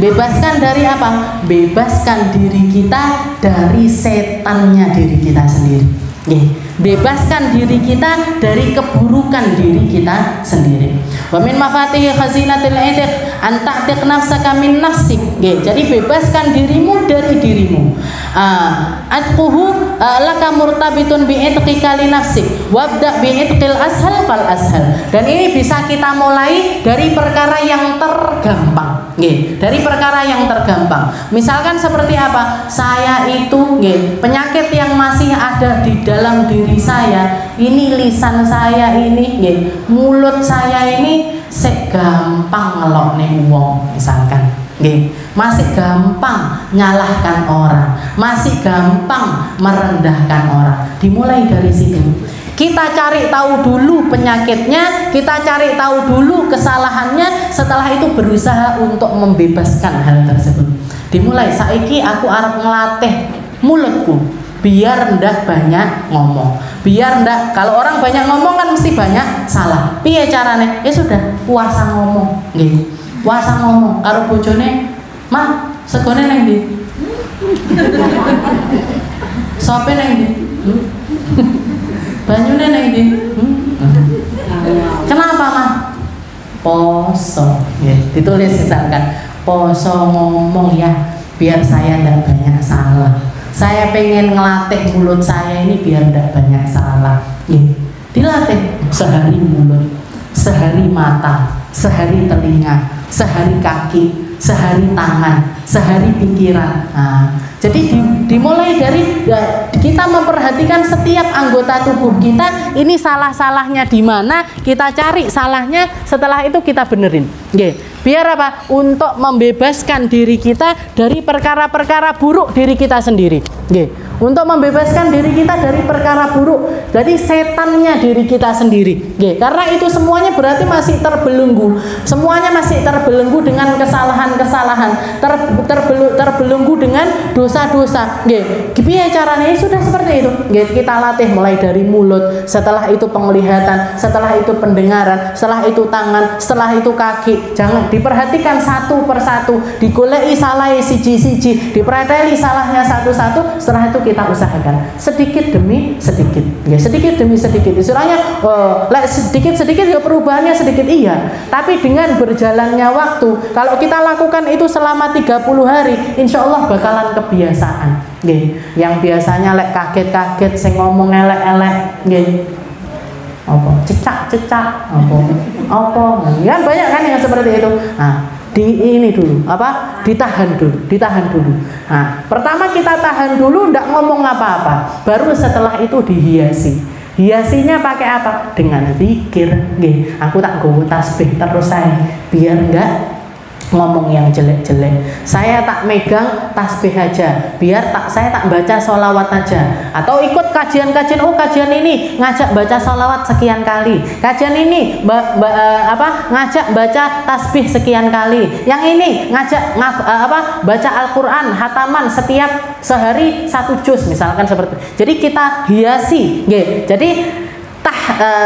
Bebaskan dari apa? Bebaskan diri kita dari setannya diri kita sendiri. Bebaskan diri kita dari keburukan diri kita sendiri. Wa min mafatihi khazinatil itiq an ta'tiq nafsaka min nafsik. Jadi bebaskan dirimu dari dirimu. Atquhu laka murtabitun bi itqika li nafsik wabda bi itqil ashal fal ashal. Dan ini bisa kita mulai dari perkara yang tergampang. Dari perkara yang tergampang. Misalkan seperti apa? Saya itu penyakit yang masih ada di dalam diri saya, ini lisan saya ini, mulut saya ini gampang ngelokne wong misalkan. Masih gampang nyalahkan orang, masih gampang merendahkan orang. Dimulai dari situ. Kita cari tahu dulu penyakitnya, kita cari tahu dulu kesalahannya, setelah itu berusaha untuk membebaskan hal tersebut. Dimulai saiki aku arep ngelatih mulutku biar ndak banyak ngomong. Biar ndak, kalau orang banyak ngomong kan mesti banyak salah. Piye carane? Ya sudah, puasa ngomong. Nggih. Puasa ngomong karo bojone, "Mak, segone nang ndi?" "Sope nang ndi?" "Banyune nang ndi?" "Kenapa, Mah?" "Poso." Ya, ditulis misalkan, "Poso ngomong ya, biar saya ndak banyak salah. Saya pengen ngelatih mulut saya ini biar ndak banyak salah." Ya, dilatih sehari mulut, sehari mata, sehari telinga, sehari kaki, sehari tangan, sehari pikiran. Nah, jadi dimulai dari kita memperhatikan setiap anggota tubuh kita, ini salah-salahnya di mana, kita cari salahnya, setelah itu kita benerin. Biar apa? Untuk membebaskan diri kita dari perkara-perkara buruk diri kita sendiri. Untuk membebaskan diri kita dari perkara buruk, jadi setannya diri kita sendiri. Karena itu semuanya berarti masih terbelenggu, semuanya masih terbelenggu dengan kesalahan-kesalahan, terbelenggu dengan dosa-dosa. Piye caranya? Sudah seperti itu. Kita latih mulai dari mulut, setelah itu penglihatan, setelah itu pendengaran, setelah itu tangan, setelah itu kaki. Jangan diperhatikan satu persatu, digoleki salahnya siji-siji, dipreteli salahnya satu-satu. Setelah itu kita usahakan sedikit demi sedikit, sedikit demi sedikit. Istilahnya sedikit-sedikit ya perubahannya sedikit, iya. Tapi dengan berjalannya waktu, kalau kita lakukan itu selama 30 hari, insya Allah bakalan kebiasaan. Yang biasanya kaget-kaget, sing ngomong elek-elek, apa cecak-cecak, apa kan banyak kan yang seperti itu. Nah, ini dulu ditahan dulu. Nah, pertama kita tahan dulu, ndak ngomong apa-apa, baru setelah itu dihiasi. Hiasinya pakai apa? Dengan zikir. Aku tak nggawa tasbih terus saya, biar enggak ngomong yang jelek-jelek. Saya tak megang tasbih aja, biar saya tak baca sholawat aja. Atau ikut kajian-kajian, kajian ini ngajak baca sholawat sekian kali, kajian ini ngajak baca tasbih sekian kali, yang ini ngajak baca Al-Quran hataman setiap sehari 1 juz misalkan seperti itu. Jadi kita hiasi. Jadi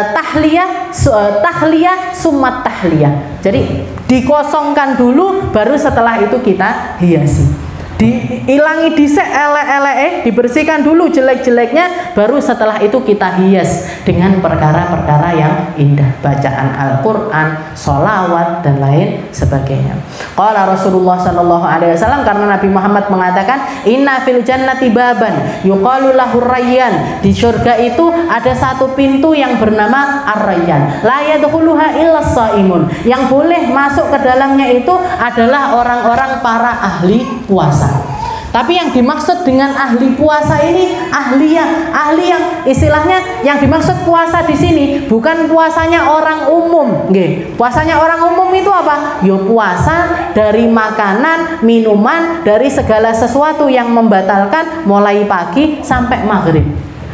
tahliyah summa tahliyah. Jadi dikosongkan dulu, baru setelah itu kita hiasi. Diilangi dhisik elek-eleke, dibersihkan dulu jelek-jeleknya, baru setelah itu kita hias dengan perkara-perkara yang indah, bacaan Al-Quran, sholawat dan lain sebagainya. Qala Rasulullah sallallahu alaihi wasallam, karena Nabi Muhammad mengatakan, inna fil jannati baban yuqalu lahu rayyan. Di surga itu ada satu pintu yang bernama Ar-Rayyan. La yadkhuluha illa shaimun. Yang boleh masuk ke dalamnya itu adalah orang-orang para ahli puasa. Tapi yang dimaksud dengan ahli puasa ini ahli yang istilahnya yang dimaksud puasa di sini bukan puasanya orang umum. Puasanya orang umum itu apa? Yo puasa dari makanan, minuman, dari segala sesuatu yang membatalkan mulai pagi sampai maghrib.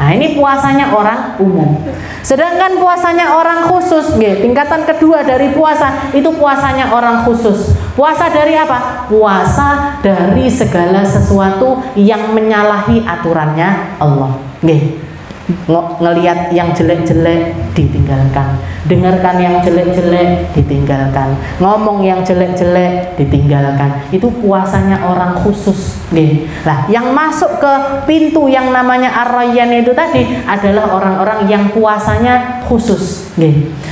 Nah, ini puasanya orang umum. Sedangkan puasanya orang khusus, tingkatan kedua dari puasa itu puasanya orang khusus. Puasa dari apa? Puasa dari segala sesuatu yang menyalahi aturannya Allah. Ngelihat yang jelek-jelek ditinggalkan, dengarkan yang jelek-jelek ditinggalkan, ngomong yang jelek-jelek ditinggalkan. Itu puasanya orang khusus. Nah, yang masuk ke pintu yang namanya Ar-Rayyan itu tadi adalah orang-orang yang puasanya khusus.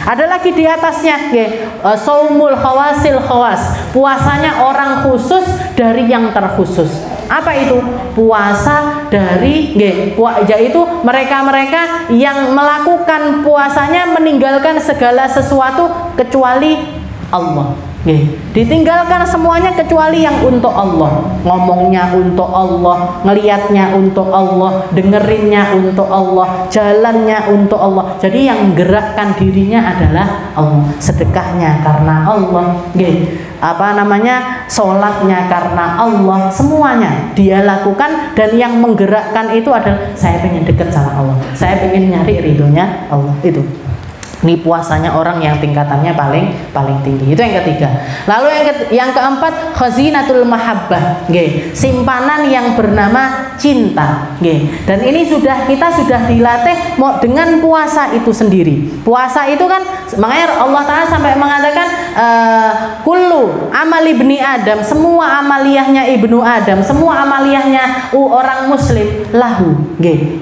Ada lagi di atasnya, saumul khawasil khawas, puasanya orang khusus dari yang terkhusus. Apa itu? Puasa dari yaitu mereka-mereka yang melakukan puasanya meninggalkan segala sesuatu kecuali Allah. Ditinggalkan semuanya kecuali yang untuk Allah. Ngomongnya untuk Allah, ngelihatnya untuk Allah, dengerinnya untuk Allah, jalannya untuk Allah. Jadi yang gerakkan dirinya adalah Allah, sedekahnya karena Allah. sholatnya karena Allah, semuanya dia lakukan, dan yang menggerakkan itu adalah saya pengen dekat sama Allah, saya pengen nyari ridhonya Allah. Itu ini puasanya orang yang tingkatannya paling tinggi. Itu yang ketiga. Lalu yang keempat, khazinatul mahabbah, simpanan yang bernama cinta. Dan ini kita sudah dilatih dengan puasa itu sendiri. Puasa itu kan, makanya Allah Ta'ala sampai mengatakan kullu amali ibni Adam, semua amaliyahnya ibnu Adam, semua amaliyahnya orang muslim lahu,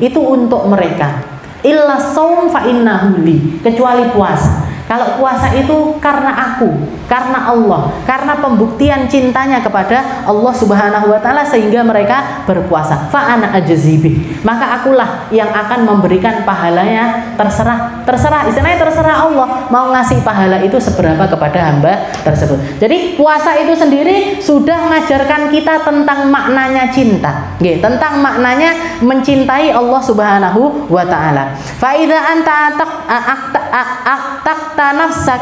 itu untuk mereka. Illa saum fa innahu li, kecuali puasa. Kalau puasa itu karena aku, karena Allah, karena pembuktian cintanya kepada Allah Subhanahu wa Ta'ala, sehingga mereka berpuasa. Fa ana ajzibi, maka akulah yang akan memberikan pahalanya. Terserah, istilahnya terserah Allah mau ngasih pahala itu seberapa kepada hamba tersebut. Jadi puasa itu sendiri sudah mengajarkan kita tentang maknanya cinta, tentang maknanya mencintai Allah Subhanahu wa Ta'ala. Fa idza anta nafsak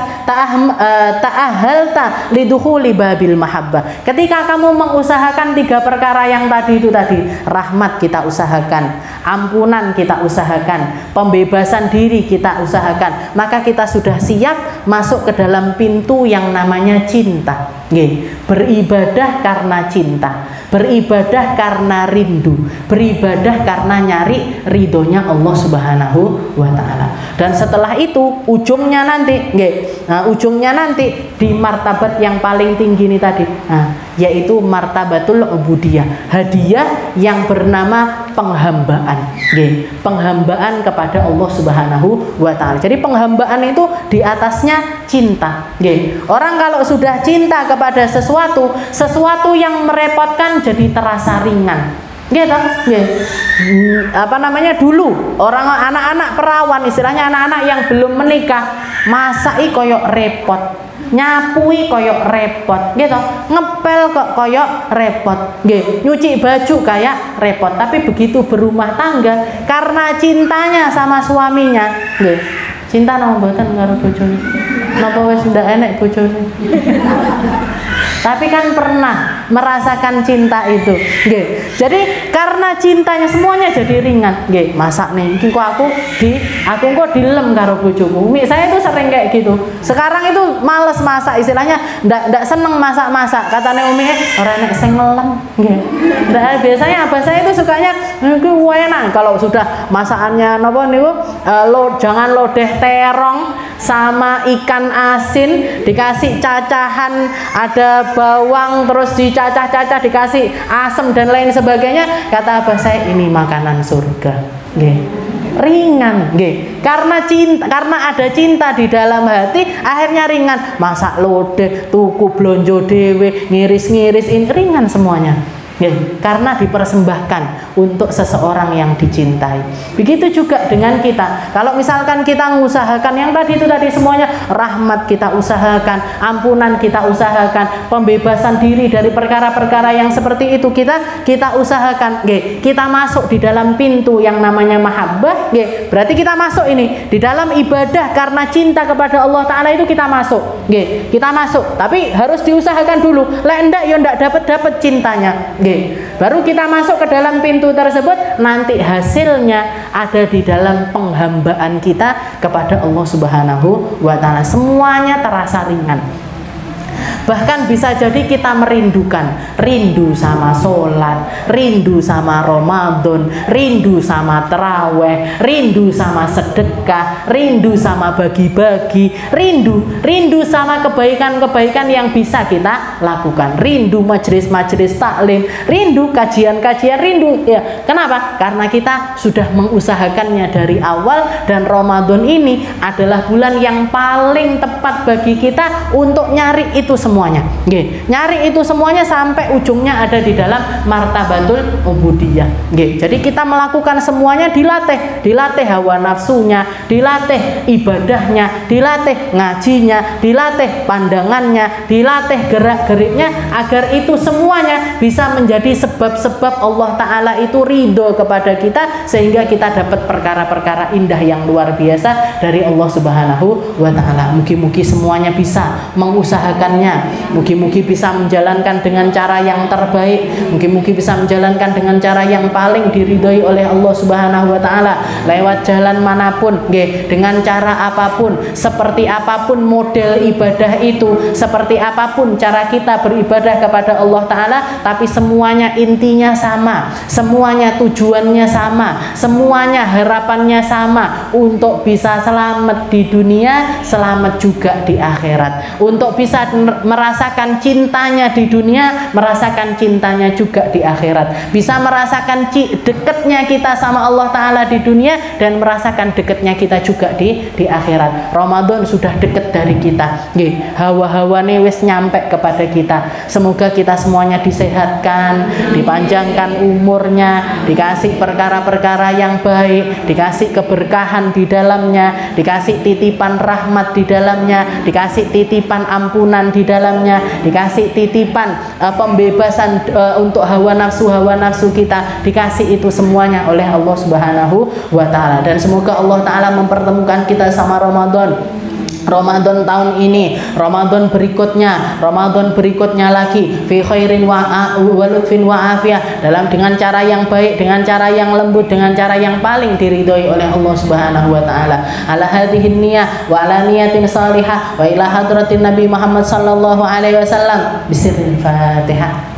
ta'ahalta lidukhuli babil mahabbah. Ketika kamu mengusahakan 3 perkara yang tadi itu rahmat kita usahakan, ampunan kita usahakan, pembebasan diri kita usahakan, maka kita sudah siap masuk ke dalam pintu yang namanya cinta. Beribadah karena cinta, beribadah karena rindu, beribadah karena nyari ridhonya Allah Subhanahu wa Ta'ala. Dan setelah itu ujungnya nanti di martabat yang paling tinggi ini tadi, yaitu martabatul ubudiyah, hadiah yang bernama penghambaan, penghambaan kepada Allah Subhanahu wa Ta'ala. Jadi penghambaan itu di atasnya cinta. Orang kalau sudah cinta kepada sesuatu yang merepotkan jadi terasa ringan. Dulu orang anak-anak perawan, istilahnya anak-anak yang belum menikah, masai koyok repot, nyapui koyok repot, ngepel kok koyok repot, nyuci baju kayak repot. Tapi begitu berumah tangga, karena cintanya sama suaminya, cinta nama mboten karo bojone, napa wis ndak enek bojone. Tapi kan pernah merasakan cinta itu, Jadi karena cintanya semuanya jadi ringan, Masak nih, kok aku kok dilem karo bojoku. Saya itu sering kayak gitu. Sekarang itu males masak, istilahnya ndak seneng masak. Katanya Umi, ora enek sing ngelem, biasanya abah saya itu sukanya niku enak kalau sudah masakannya napa niku jangan lodeh terong sama ikan asin, dikasih cacahan, ada bawang, terus dicacah-cacah, dikasih asam dan lain sebagainya. Kata abah saya, ini makanan surga, ringan, karena cinta, karena ada cinta di dalam hati, akhirnya ringan. Masak lodeh, tuku blonjo dewe, ngiris-ngiris, ini ringan semuanya. Karena dipersembahkan untuk seseorang yang dicintai. Begitu juga dengan kita. Kalau misalkan kita mengusahakan yang tadi semuanya, rahmat kita usahakan, ampunan kita usahakan, pembebasan diri dari perkara-perkara yang seperti itu kita usahakan, kita masuk di dalam pintu yang namanya mahabbah, berarti kita masuk ini di dalam ibadah karena cinta kepada Allah Ta'ala, itu kita masuk, kita masuk. Tapi harus diusahakan dulu. Lek ndak ya ndak dapat cintanya. Baru kita masuk ke dalam pintu tersebut, nanti hasilnya ada di dalam penghambaan kita kepada Allah Subhanahu wa Ta'ala. Semuanya terasa ringan. Bahkan bisa jadi kita rindu sama sholat, rindu sama Ramadan, rindu sama terawih, rindu sama sedekah, rindu sama bagi-bagi, rindu sama kebaikan-kebaikan yang bisa kita lakukan, rindu majelis-majelis taklim, rindu kajian-kajian, rindu. Ya, kenapa? Karena kita sudah mengusahakannya dari awal, dan Ramadan ini adalah bulan yang paling tepat bagi kita untuk nyari itu semuanya, nyari itu semuanya sampai ujungnya ada di dalam martabatul ubudiyah. Jadi kita melakukan semuanya, dilatih hawa nafsunya, dilatih ibadahnya, dilatih ngajinya, dilatih pandangannya, dilatih gerak-geriknya, agar itu semuanya bisa menjadi sebab-sebab Allah Ta'ala itu ridho kepada kita, sehingga kita dapat perkara-perkara indah yang luar biasa dari Allah Subhanahu wa Ta'ala. Mugi-mugi semuanya bisa mengusahakan jalannya. Mugi-mugi bisa menjalankan dengan cara yang terbaik, mugi-mugi bisa menjalankan dengan cara yang paling diridhoi oleh Allah Subhanahu wa taala, lewat jalan manapun, nggih, dengan cara apapun, seperti apapun model ibadah itu, seperti apapun cara kita beribadah kepada Allah taala, tapi semuanya intinya sama, semuanya tujuannya sama, semuanya harapannya sama, untuk bisa selamat di dunia, selamat juga di akhirat, untuk bisa merasakan cintanya di dunia, merasakan cintanya juga di akhirat, bisa merasakan dekatnya kita sama Allah taala di dunia dan merasakan dekatnya kita juga di akhirat. Ramadan sudah dekat dari kita, nggih, hawa-hawane wis nyampe kepada kita. Semoga kita semuanya disehatkan, dipanjangkan umurnya, dikasih perkara-perkara yang baik, dikasih keberkahan di dalamnya, dikasih titipan rahmat di dalamnya, dikasih titipan ampunan di dalamnya, dikasih titipan pembebasan untuk hawa nafsu kita, dikasih itu semuanya oleh Allah Subhanahu wa taala. Dan semoga Allah taala mempertemukan kita sama Ramadan tahun ini, Ramadan berikutnya lagi, fi khairin wa lutfin wa afiyah, dengan cara yang baik, dengan cara yang lembut, dengan cara yang paling diridhoi oleh Allah Subhanahu wa taala. Ala hadhihi niyyah wa ala niyatin salihah wa ila hadratin Nabi Muhammad sallallahu alaihi wasallam. Bismillahirrahmanirrahim. Fatihah.